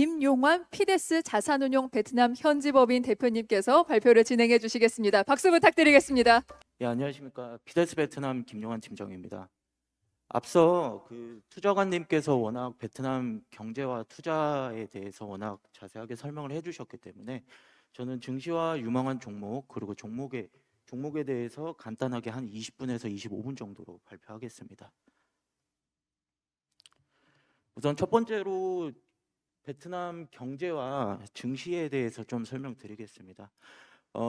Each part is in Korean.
김용환 피데스 자산운용 베트남 현지법인 대표님께서 발표를 진행해 주시겠습니다. 박수 부탁드리겠습니다. 예, 안녕하십니까. 피데스 베트남 김용환 팀장입니다. 앞서 투자관님께서 워낙 베트남 경제와 투자에 대해서 워낙 자세하게 설명을 해주셨기 때문에 저는 증시와 유망한 종목 그리고 종목에 대해서 간단하게 한 20분에서 25분 정도로 발표하겠습니다. 우선 첫 번째로 베트남 경제와 증시에 대해서 좀 설명드리겠습니다.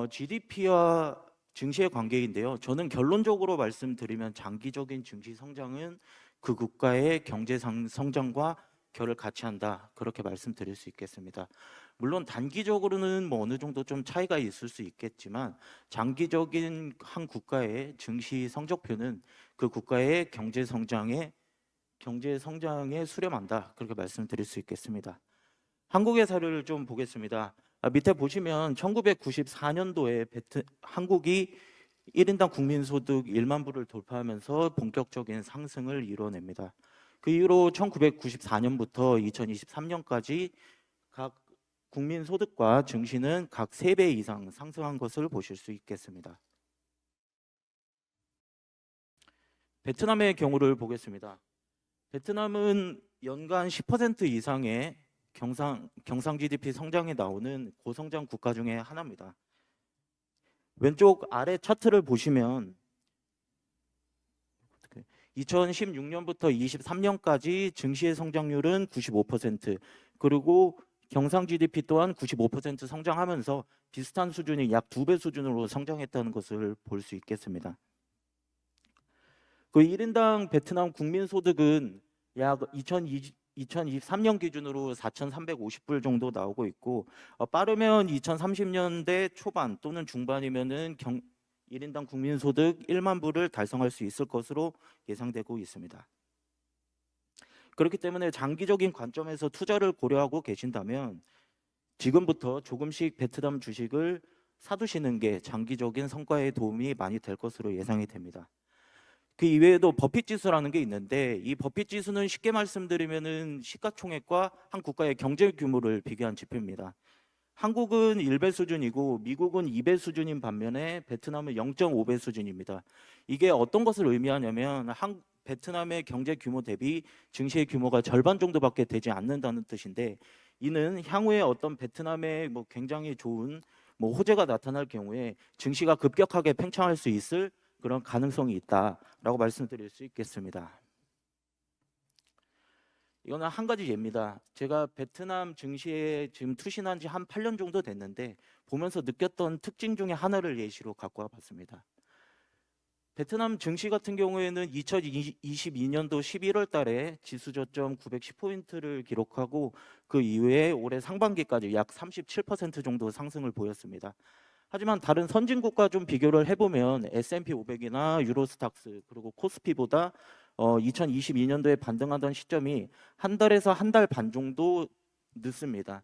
GDP와 증시의 관계인데요. 저는 결론적으로 말씀드리면 장기적인 증시 성장은 그 국가의 경제 성장과 결을 같이 한다. 그렇게 말씀드릴 수 있겠습니다. 물론 단기적으로는 뭐 어느 정도 좀 차이가 있을 수 있겠지만 장기적인 한 국가의 증시 성적표는 그 국가의 경제 성장에 수렴한다. 그렇게 말씀드릴 수 있겠습니다. 한국의 사례를 좀 보겠습니다. 밑에 보시면 1994년도에 한국이 1인당 국민소득 1만 불을 돌파하면서 본격적인 상승을 이뤄냅니다. 그 이후로 1994년부터 2023년까지 각 국민소득과 증시는 각 3배 이상 상승한 것을 보실 수 있겠습니다. 베트남의 경우를 보겠습니다. 베트남은 연간 10% 이상의 경상 GDP 성장이 나오는 고성장 국가 중에 하나입니다. 왼쪽 아래 차트를 보시면 2016년부터 23년까지 증시의 성장률은 95%, 그리고 경상 GDP 또한 95% 성장하면서 비슷한 수준이 약 2배 수준으로 성장했다는 것을 볼 수 있겠습니다. 그 1인당 베트남 국민소득은 약 2023년 기준으로 4,350불 정도 나오고 있고, 빠르면 2030년대 초반 또는 중반이면은 1인당 국민소득 1만 불을 달성할 수 있을 것으로 예상되고 있습니다. 그렇기 때문에 장기적인 관점에서 투자를 고려하고 계신다면 지금부터 조금씩 베트남 주식을 사두시는 게 장기적인 성과에 도움이 많이 될 것으로 예상이 됩니다. 그 이외에도 버핏 지수라는 게 있는데, 이 버핏 지수는 쉽게 말씀드리면은 시가총액과 한 국가의 경제 규모를 비교한 지표입니다. 한국은 1배 수준이고 미국은 2배 수준인 반면에 베트남은 0.5배 수준입니다. 이게 어떤 것을 의미하냐면 베트남의 경제 규모 대비 증시의 규모가 절반 정도밖에 되지 않는다는 뜻인데, 이는 향후에 어떤 베트남의 굉장히 좋은 호재가 나타날 경우에 증시가 급격하게 팽창할 수 있을 그런 가능성이 있다라고 말씀드릴 수 있겠습니다. 이거는 한 가지 예입니다. 제가 베트남 증시에 지금 투신한 지 한 8년 정도 됐는데 보면서 느꼈던 특징 중에 하나를 예시로 갖고 와봤습니다. 베트남 증시 같은 경우에는 2022년도 11월 달에 지수 저점 910포인트를 기록하고 그 이후에 올해 상반기까지 약 37% 정도 상승을 보였습니다. 하지만 다른 선진국과 좀 비교를 해보면 S&P 500이나 유로스탁스 그리고 코스피보다 2022년도에 반등하던 시점이 한 달에서 한 달 반 정도 늦습니다.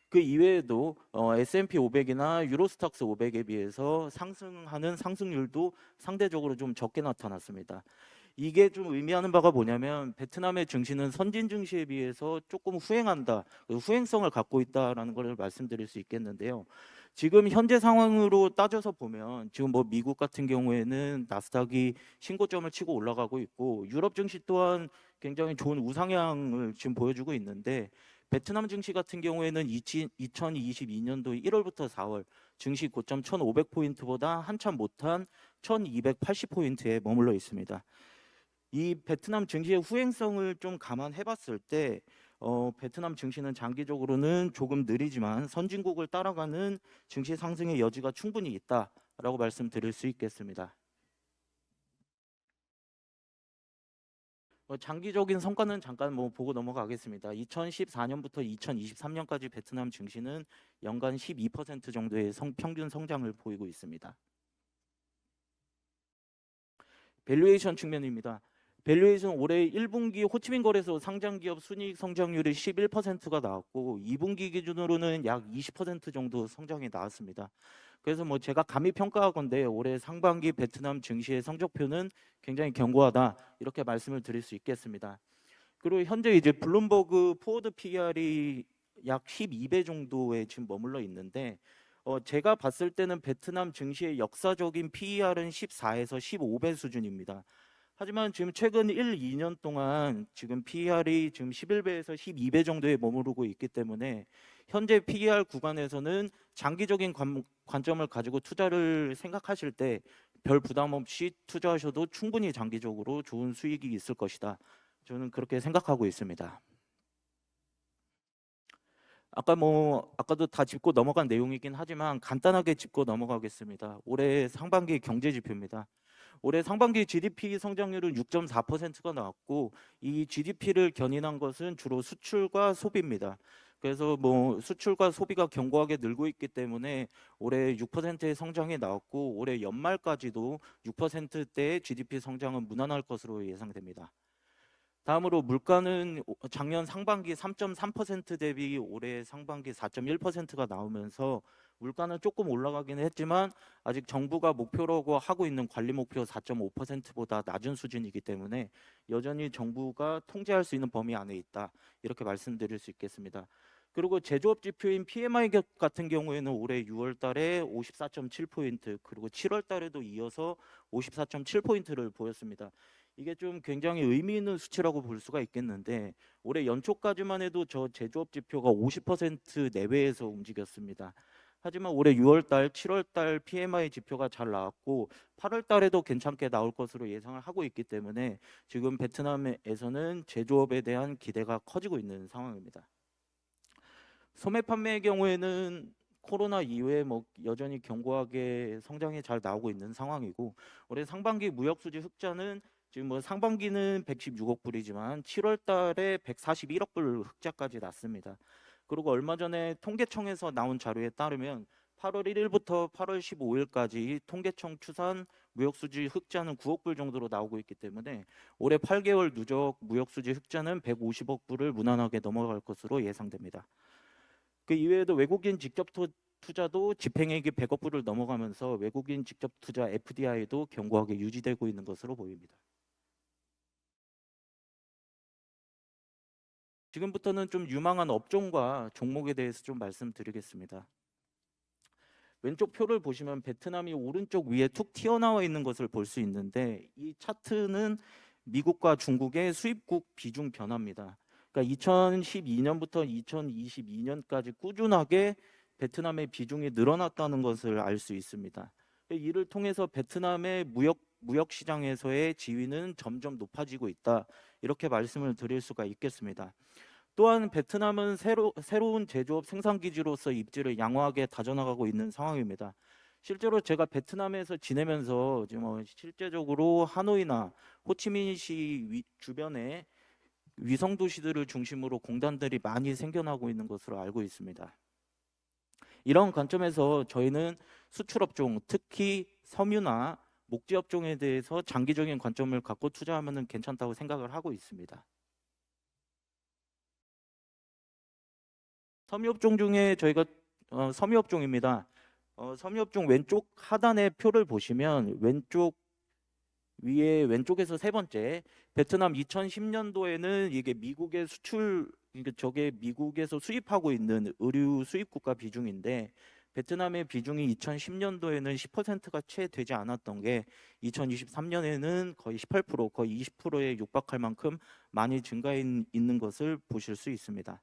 그 이외에도 S&P 500이나 유로스탁스 500에 비해서 상승하는 상승률도 상대적으로 좀 적게 나타났습니다. 이게 좀 의미하는 바가 뭐냐면 베트남의 증시는 선진 증시에 비해서 조금 후행성을 갖고 있다라는 걸 말씀드릴 수 있겠는데요. 지금 현재 상황으로 따져서 보면 지금 미국 같은 경우에는 나스닥이 신고점을 치고 올라가고 있고, 유럽 증시 또한 굉장히 좋은 우상향을 지금 보여주고 있는데, 베트남 증시 같은 경우에는 2022년도 1월부터 4월 증시 고점 1,500포인트보다 한참 못한 1,280포인트에 머물러 있습니다. 이 베트남 증시의 후행성을 좀 감안해 봤을 때 베트남 증시는 장기적으로는 조금 느리지만 선진국을 따라가는 증시 상승의 여지가 충분히 있다라고 말씀드릴 수 있겠습니다. 장기적인 성과는 잠깐 보고 넘어가겠습니다. 2014년부터 2023년까지 베트남 증시는 연간 12% 정도의 평균 성장을 보이고 있습니다. 밸류에이션 측면입니다. 밸류에이션 올해 1분기 호치민 거래소 상장기업 순이익 성장률이 11%가 나왔고 2분기 기준으로는 약 20% 정도 성장이 나왔습니다. 그래서 제가 감히 평가하건대 올해 상반기 베트남 증시의 성적표는 굉장히 견고하다 이렇게 말씀을 드릴 수 있겠습니다. 그리고 현재 이제 블룸버그 포워드 PER이 약 12배 정도에 지금 머물러 있는데 제가 봤을 때는 베트남 증시의 역사적인 PER은 14에서 15배 수준입니다. 하지만 지금 최근 1, 2년 동안 지금 PER이 지금 11배에서 12배 정도에 머무르고 있기 때문에 현재 PER 구간에서는 장기적인 관점을 가지고 투자를 생각하실 때 별 부담 없이 투자하셔도 충분히 장기적으로 좋은 수익이 있을 것이다. 저는 그렇게 생각하고 있습니다. 아까도 다 짚고 넘어간 내용이긴 하지만 간단하게 짚고 넘어가겠습니다. 올해 상반기 경제 지표입니다. 올해 상반기 GDP 성장률은 6.4%가 나왔고 이 GDP를 견인한 것은 주로 수출과 소비입니다. 그래서 수출과 소비가 견고하게 늘고 있기 때문에 올해 6%의 성장이 나왔고 올해 연말까지도 6%대의 GDP 성장은 무난할 것으로 예상됩니다. 다음으로 물가는 작년 상반기 3.3% 대비 올해 상반기 4.1%가 나오면서 물가는 조금 올라가긴 했지만 아직 정부가 목표라고 하고 있는 관리 목표 4.5%보다 낮은 수준이기 때문에 여전히 정부가 통제할 수 있는 범위 안에 있다. 이렇게 말씀드릴 수 있겠습니다. 그리고 제조업 지표인 PMI 같은 경우에는 올해 6월 달에 54.7포인트 그리고 7월 달에도 이어서 54.7포인트를 보였습니다. 이게 좀 굉장히 의미 있는 수치라고 볼 수가 있겠는데 올해 연초까지만 해도 저 제조업 지표가 50% 내외에서 움직였습니다. 하지만 올해 6월 달, 7월 달 PMI 지표가 잘 나왔고 8월 달에도 괜찮게 나올 것으로 예상을 하고 있기 때문에 지금 베트남에서는 제조업에 대한 기대가 커지고 있는 상황입니다. 소매 판매의 경우에는 코로나 이후에 여전히 견고하게 성장이 잘 나오고 있는 상황이고 올해 상반기 무역 수지 흑자는 지금 상반기는 116억 불이지만 7월 달에 141억 불 흑자까지 났습니다. 그리고 얼마 전에 통계청에서 나온 자료에 따르면 8월 1일부터 8월 15일까지 통계청 추산 무역수지 흑자는 9억 불 정도로 나오고 있기 때문에 올해 8개월 누적 무역수지 흑자는 150억 불을 무난하게 넘어갈 것으로 예상됩니다. 그 이외에도 외국인 직접 투자도 집행액이 100억 불을 넘어가면서 외국인 직접 투자 FDI도 견고하게 유지되고 있는 것으로 보입니다. 지금부터는 좀 유망한 업종과 종목에 대해서 좀 말씀드리겠습니다. 왼쪽 표를 보시면 베트남이 오른쪽 위에 툭 튀어나와 있는 것을 볼 수 있는데 이 차트는 미국과 중국의 수입국 비중 변화입니다. 그러니까 2012년부터 2022년까지 꾸준하게 베트남의 비중이 늘어났다는 것을 알 수 있습니다. 이를 통해서 베트남의 무역 시장에서의 지위는 점점 높아지고 있다. 이렇게 말씀을 드릴 수가 있겠습니다. 또한 베트남은 새로운 제조업 생산 기지로서 입지를 양호하게 다져나가고 있는 상황입니다. 실제로 제가 베트남에서 지내면서 지금 실제적으로 하노이나 호치민시 주변에 위성 도시들을 중심으로 공단들이 많이 생겨나고 있는 것으로 알고 있습니다. 이런 관점에서 저희는 수출업종, 특히 섬유나 목재업종에 대해서 장기적인 관점을 갖고 투자하면 괜찮다고 생각을 하고 있습니다. 섬유업종 중에 저희가 섬유업종입니다. 섬유업종 왼쪽 하단의 표를 보시면 왼쪽 위에 왼쪽에서 세 번째 베트남 2010년도에는 이게 미국의 수출 저게 미국에서 수입하고 있는 의류 수입 국가 비중인데 베트남의 비중이 2010년도에는 10%가 채 되지 않았던 게 2023년에는 거의 18% 거의 20%에 육박할 만큼 많이 증가해 있는 것을 보실 수 있습니다.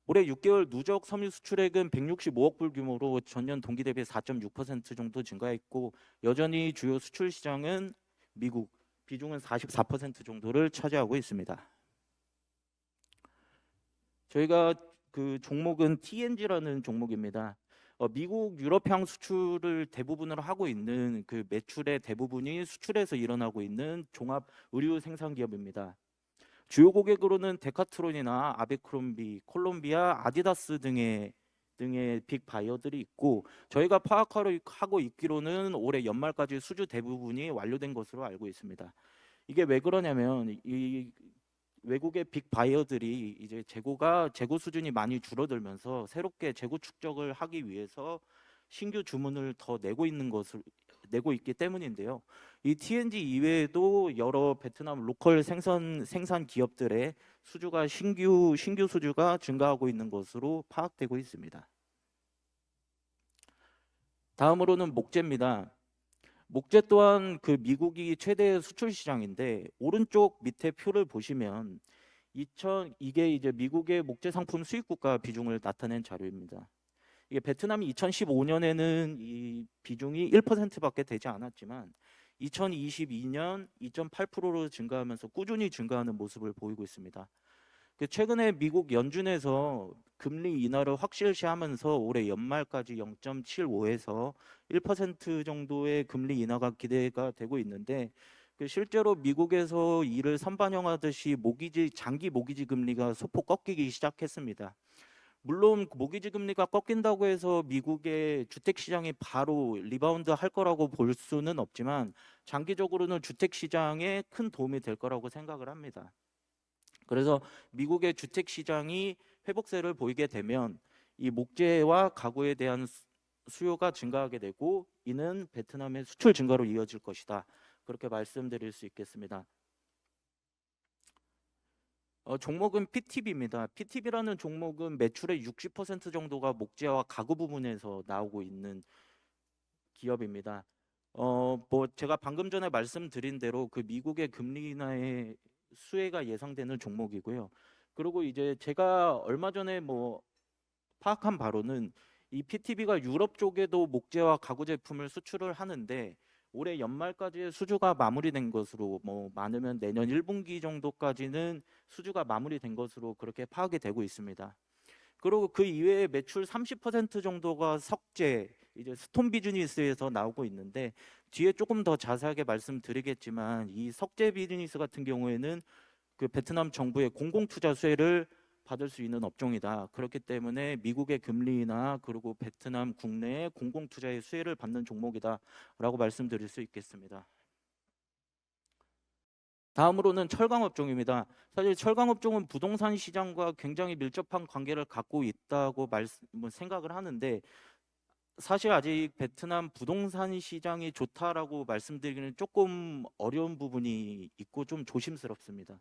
올해 6개월 누적 섬유 수출액은 165억 불 규모로 전년 동기 대비 4.6% 정도 증가했고 여전히 주요 수출 시장은 미국, 비중은 44% 정도를 차지하고 있습니다. 저희가 그 종목은 TNG라는 종목입니다. 미국 유럽향 수출을 대부분으로 하고 있는 그 매출의 대부분이 수출에서 일어나고 있는 종합 의류 생산 기업입니다. 주요 고객으로는 데카트론이나 아베크롬비, 콜롬비아, 아디다스 등의 빅 바이어들이 있고 저희가 파악하고 있기로는 올해 연말까지 수주 대부분이 완료된 것으로 알고 있습니다. 이게 왜 그러냐면 이 외국의 빅 바이어들이 이제 재고 수준이 많이 줄어들면서 새롭게 재고 축적을 하기 위해서 신규 주문을 더 내고 있는 내고 있기 때문인데요. 이 TNG 이외에도 여러 베트남 로컬 생산 기업들의 수주가 신규 수주가 증가하고 있는 것으로 파악되고 있습니다. 다음으로는 목재입니다. 목재 또한 그 미국이 최대 수출 시장인데 오른쪽 밑에 표를 보시면 이게 이제 미국의 목재 상품 수입 국가 비중을 나타낸 자료입니다. 이게 베트남이 2015년에는 이 비중이 1%밖에 되지 않았지만 2022년 2.8%로 증가하면서 꾸준히 증가하는 모습을 보이고 있습니다. 최근에 미국 연준에서 금리 인하를 확실시하면서 올해 연말까지 0.75에서 1% 정도의 금리 인하가 기대가 되고 있는데 실제로 미국에서 이를 선반영하듯이 장기 모기지 금리가 소폭 꺾이기 시작했습니다. 물론 모기지 금리가 꺾인다고 해서 미국의 주택 시장이 바로 리바운드 할 거라고 볼 수는 없지만 장기적으로는 주택 시장에 큰 도움이 될 거라고 생각을 합니다. 그래서 미국의 주택 시장이 회복세를 보이게 되면 이 목재와 가구에 대한 수요가 증가하게 되고 이는 베트남의 수출 증가로 이어질 것이다. 그렇게 말씀드릴 수 있겠습니다. 종목은 PTB입니다. PTB라는 종목은 매출의 60% 정도가 목재와 가구 부분에서 나오고 있는 기업입니다. 뭐 제가 방금 전에 말씀드린 대로 그 미국의 금리 인하의 수혜가 예상되는 종목이고요. 그리고 이제 제가 얼마 전에 뭐 파악한 바로는 이 PTB가 유럽 쪽에도 목재와 가구 제품을 수출을 하는데 올해 연말까지의 수주가 마무리된 것으로 뭐 많으면 내년 1분기 정도까지는 수주가 마무리된 것으로 그렇게 파악이 되고 있습니다. 그리고 그 이외에 매출 30% 정도가 석재, 이제 스톤 비즈니스에서 나오고 있는데 뒤에 조금 더 자세하게 말씀드리겠지만 이 석재 비즈니스 같은 경우에는 그 베트남 정부의 공공투자 수혜를 받을 수 있는 업종이다. 그렇기 때문에 미국의 금리 인하 그리고 베트남 국내의 공공투자의 수혜를 받는 종목이다라고 말씀드릴 수 있겠습니다. 다음으로는 철강 업종입니다. 사실 철강 업종은 부동산 시장과 굉장히 밀접한 관계를 갖고 있다고 생각을 하는데 사실 아직 베트남 부동산 시장이 좋다라고 말씀드리기는 조금 어려운 부분이 있고 좀 조심스럽습니다.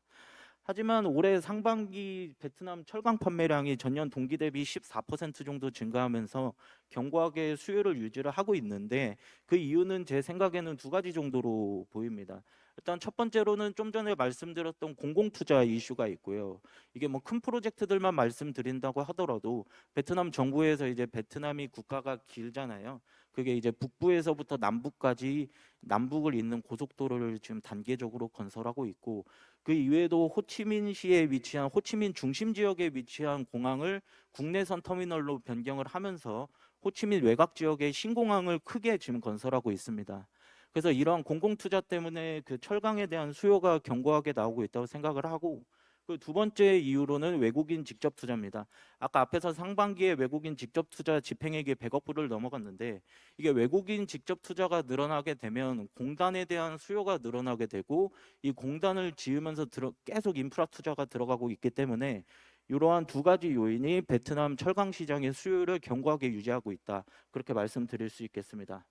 하지만 올해 상반기 베트남 철강 판매량이 전년 동기 대비 14% 정도 증가하면서 견고하게 수요를 유지를 하고 있는데 그 이유는 제 생각에는 두 가지 정도로 보입니다. 일단 첫 번째로는 좀 전에 말씀드렸던 공공투자 이슈가 있고요. 이게 뭐 큰 프로젝트들만 말씀드린다고 하더라도 베트남 정부에서 이제 베트남이 국가가 길잖아요. 그게 이제 북부에서부터 남부까지 남북을 잇는 고속도로를 지금 단계적으로 건설하고 있고 그 이외에도 호치민시에 위치한 호치민 중심 지역에 위치한 공항을 국내선 터미널로 변경을 하면서 호치민 외곽 지역에 신공항을 크게 지금 건설하고 있습니다. 그래서 이러한 공공투자 때문에 그 철강에 대한 수요가 견고하게 나오고 있다고 생각을 하고 그 두 번째 이유로는 외국인 직접 투자입니다. 아까 앞에서 상반기에 외국인 직접 투자 집행액이 100억 불을 넘어갔는데 이게 외국인 직접 투자가 늘어나게 되면 공단에 대한 수요가 늘어나게 되고 이 공단을 지으면서 계속 인프라 투자가 들어가고 있기 때문에 이러한 두 가지 요인이 베트남 철강 시장의 수요를 견고하게 유지하고 있다. 그렇게 말씀드릴 수 있겠습니다.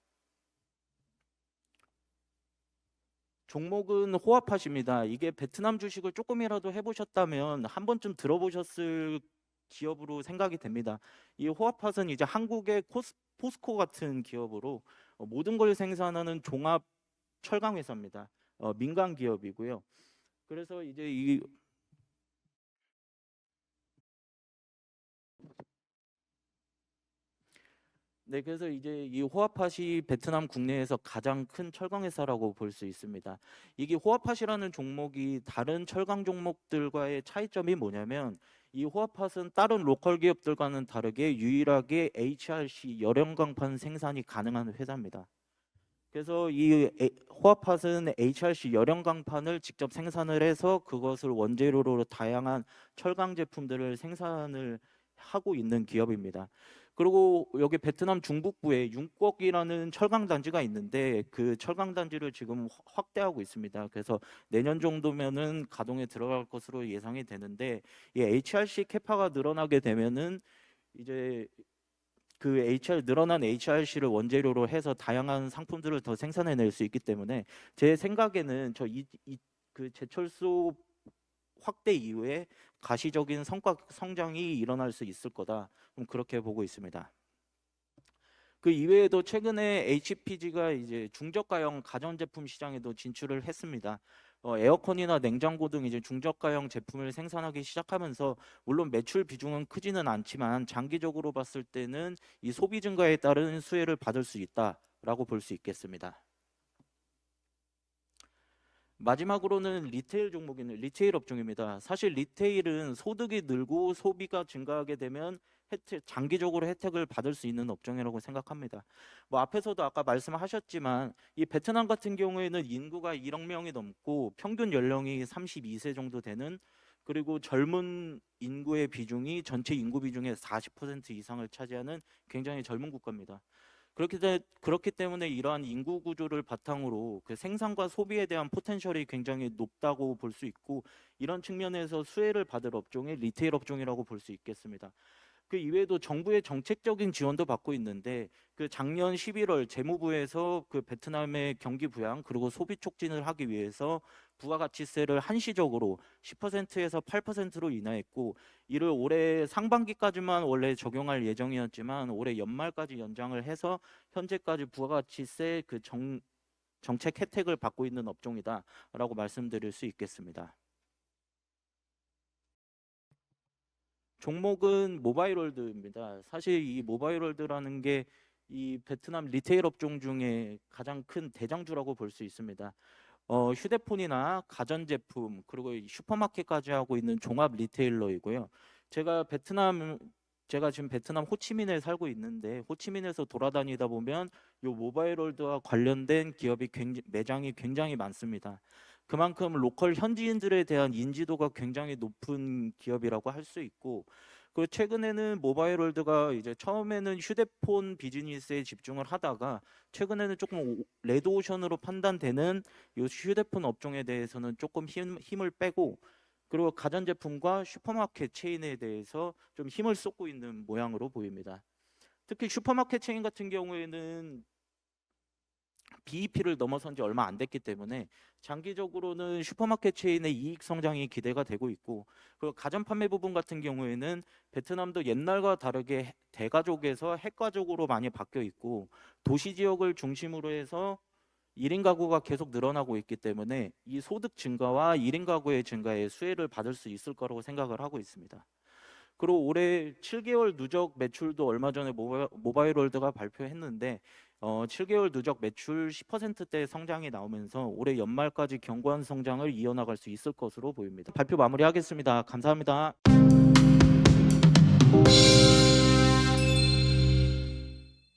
종목은 호아팟입니다. 이게 베트남 주식을 조금이라도 해보셨다면 한 번쯤 들어보셨을 기업으로 생각이 됩니다. 이 호아팟은 이제 한국의 포스코 같은 기업으로 모든 걸 생산하는 종합 철강 회사입니다. 민간 기업이고요. 그래서 이제 그래서 이제 이 호아팟이 베트남 국내에서 가장 큰 철강 회사라고 볼 수 있습니다. 이게 호아팟이라는 종목이 다른 철강 종목들과의 차이점이 뭐냐면 이 호아팟은 다른 로컬 기업들과는 다르게 유일하게 HRC 열연강판 생산이 가능한 회사입니다. 그래서 이 호아팟은 HRC 열연강판을 직접 생산을 해서 그것을 원재료로 다양한 철강 제품들을 생산을 하고 있는 기업입니다. 그리고 여기 베트남 중북부에 융꺽이라는 철강 단지가 있는데 그 철강 단지를 지금 확대하고 있습니다. 그래서 내년 정도면은 가동에 들어갈 것으로 예상이 되는데 이 HRC 캐파가 늘어나게 되면은 이제 그 늘어난 HRC를 원재료로 해서 다양한 상품들을 더 생산해낼 수 있기 때문에 제 생각에는 그 제철소 확대 이후에 가시적인 성장이 일어날 수 있을 거다. 그렇게 보고 있습니다. 그 이외에도 최근에 HPG가 이제 중저가형 가전제품 시장에도 진출을 했습니다. 에어컨이나 냉장고 등 이제 중저가형 제품을 생산하기 시작하면서 물론 매출 비중은 크지는 않지만 장기적으로 봤을 때는 이 소비 증가에 따른 수혜를 받을 수 있다라고 볼 수 있겠습니다. 마지막으로는 리테일 종목인 리테일 업종입니다. 사실 리테일은 소득이 늘고 소비가 증가하게 되면 장기적으로 혜택을 받을 수 있는 업종이라고 생각합니다. 뭐 앞에서도 아까 말씀하셨지만 이 베트남 같은 경우에는 인구가 1억 명이 넘고 평균 연령이 32세 정도 되는, 그리고 젊은 인구의 비중이 전체 인구 비중의 40% 이상을 차지하는 굉장히 젊은 국가입니다. 그렇기 때문에 이러한 인구 구조를 바탕으로 그 생산과 소비에 대한 포텐셜이 굉장히 높다고 볼 수 있고, 이런 측면에서 수혜를 받을 업종이 리테일 업종이라고 볼 수 있겠습니다. 그 이외에도 정부의 정책적인 지원도 받고 있는데, 그 작년 11월 재무부에서 그 베트남의 경기 부양 그리고 소비 촉진을 하기 위해서 부가가치세를 한시적으로 10%에서 8%로 인하했고, 이를 올해 상반기까지만 원래 적용할 예정이었지만 올해 연말까지 연장을 해서 현재까지 부가가치세 그 정책 혜택을 받고 있는 업종이다라고 말씀드릴 수 있겠습니다. 종목은 모바일월드입니다. 사실 이 모바일월드라는 게 이 베트남 리테일 업종 중에 가장 큰 대장주라고 볼 수 있습니다. 휴대폰이나 가전제품 그리고 슈퍼마켓까지 하고 있는 종합 리테일러이고요. 제가 지금 베트남 호치민에 살고 있는데, 호치민에서 돌아다니다 보면 이 모바일월드와 관련된 매장이 굉장히 많습니다. 그만큼 로컬 현지인들에 대한 인지도가 굉장히 높은 기업이라고 할 수 있고, 그 최근에는 모바일월드가 이제 처음에는 휴대폰 비즈니스에 집중을 하다가 최근에는 조금 레드오션으로 판단되는 이 휴대폰 업종에 대해서는 조금 힘을 빼고, 그리고 가전제품과 슈퍼마켓 체인에 대해서 좀 힘을 쏟고 있는 모양으로 보입니다. 특히 슈퍼마켓 체인 같은 경우에는 BEP를 넘어선 지 얼마 안 됐기 때문에 장기적으로는 슈퍼마켓 체인의 이익 성장이 기대가 되고 있고, 그리고 가전 판매 부분 같은 경우에는 베트남도 옛날과 다르게 대가족에서 핵가족으로 많이 바뀌어 있고, 도시 지역을 중심으로 해서 1인 가구가 계속 늘어나고 있기 때문에 이 소득 증가와 1인 가구의 증가에 수혜를 받을 수 있을 거라고 생각을 하고 있습니다. 그리고 올해 7개월 누적 매출도 얼마 전에 모바일월드가 발표했는데 7개월 누적 매출 10%대 성장이 나오면서 올해 연말까지 견고한 성장을 이어나갈 수 있을 것으로 보입니다. 발표 마무리하겠습니다. 감사합니다.